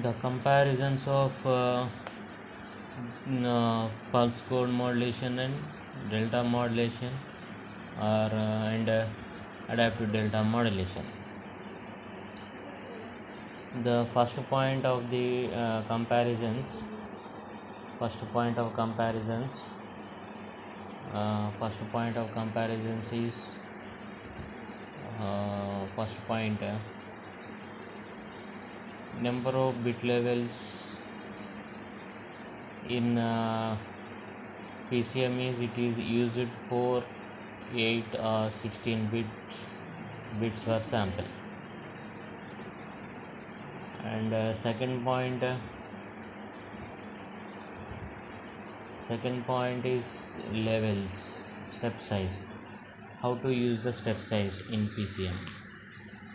The comparisons of pulse code modulation and delta modulation are and adaptive delta modulation. The first point of the comparisons first point of comparisons is first point number of bit levels in PCM is it is used for 8 or 16 bits per sample. And second point is levels, step size. How to use the step size in PCM?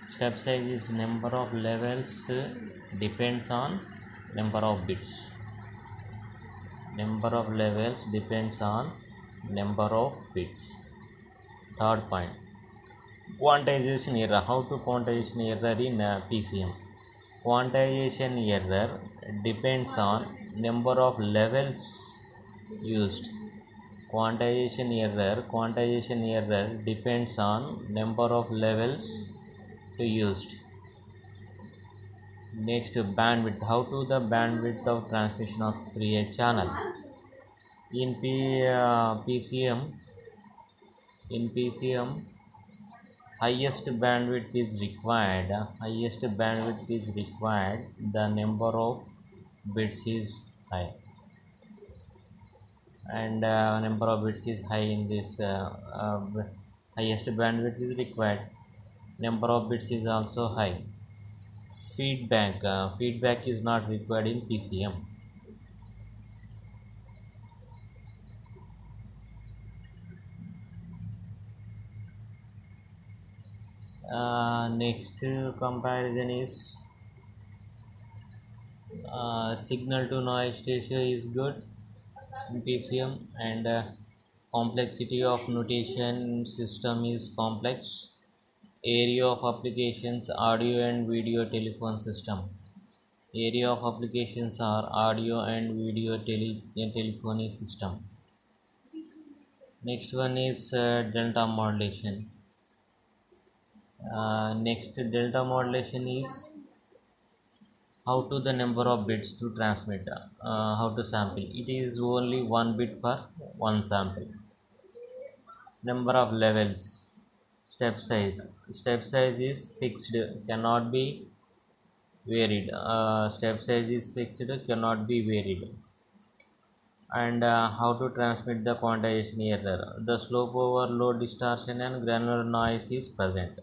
Step size is number of levels depends on number of bits. Number of levels depends on number of bits. Third point, quantization error. How to quantization error in PCM? Quantization error depends on number of levels used. Quantization error depends on number of levels used. Next, bandwidth. How to the bandwidth of transmission of 3A channel? In PCM, highest bandwidth is required. The number of bits is high, and number of bits is high in this. Highest bandwidth is required. Number of bits is also high. Feedback is not required in PCM. Next comparison is signal to noise ratio is good in PCM, and complexity of notation system is complex. Area of applications, audio and video telephone system. Area of applications are audio and video telephony system. Next one is delta modulation. Next delta modulation is how to the number of bits to transmit, how to sample. It is only 1 bit per one sample. Number of levels. Step size is fixed, cannot be varied. Step size is fixed, cannot be varied. And how to transmit the quantization error. The slope overload, distortion and granular noise is present.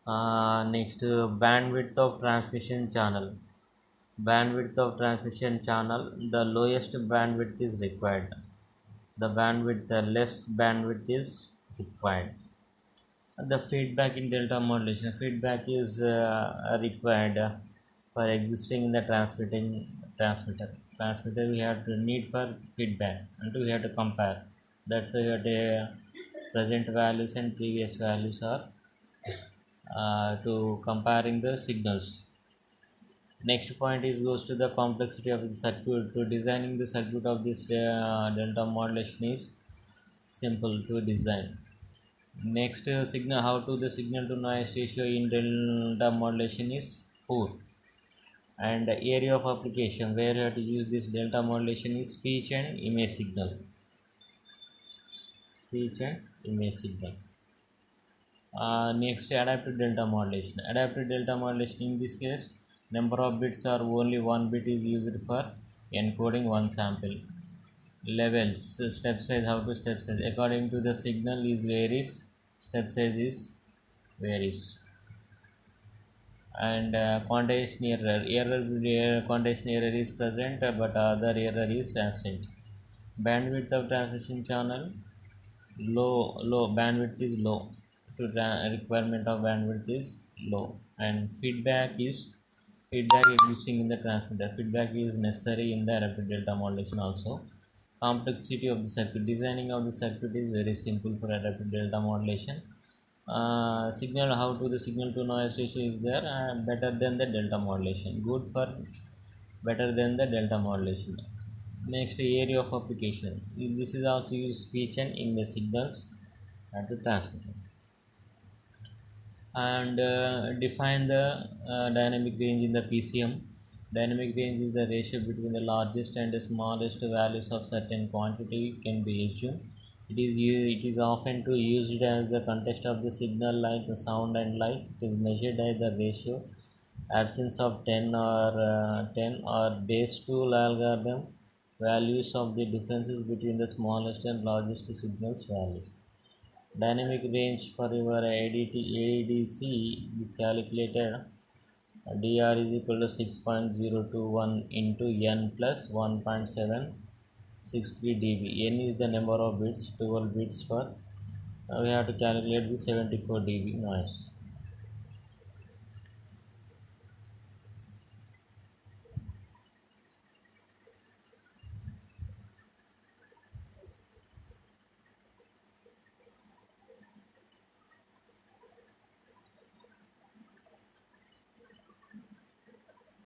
Next, bandwidth of transmission channel. The lowest bandwidth is required. The less bandwidth is required. The feedback in delta modulation. Feedback is required for existing in the transmitter. We have to need for feedback, and we have to compare. That's why we have to present values and previous values are to comparing the signals. Next point is goes to the complexity of the circuit. To designing the circuit of this delta modulation is simple to design. Next, signal. How to the signal to noise ratio in delta modulation is poor. And the area of application where you have to use this delta modulation is speech and image signal. Next, adaptive delta modulation. In this case, number of bits are only 1 bit is used for encoding one sample. Levels, step size. How to step size? According to the signal is varies, step size is varies. And quantization error. Quantization error is present, but other error is absent. Bandwidth of transmission channel low. Bandwidth is low. Requirement of bandwidth is low, and feedback is feedback existing in the transmitter. Feedback is necessary in the adaptive delta modulation also. Complexity of the circuit. Designing of the circuit is very simple for adaptive delta modulation. Signal, how to the signal to noise ratio is there, better than the delta modulation. Good for better than the delta modulation. Next, area of application. This is also used speech and image signals to transmit. And define the dynamic range in the PCM. Dynamic range is the ratio between the largest and the smallest values of certain quantity can be assumed. It is often to used as the context of the signal like the sound and light. It is measured as the ratio absence of 10 or base 2 algorithm values of the differences between the smallest and largest signals values. Dynamic range for your ADC is calculated. DR is equal to 6.021 into n plus 1.763 dB. N is the number of bits, 12 bits for. We have to calculate the 74 dB noise.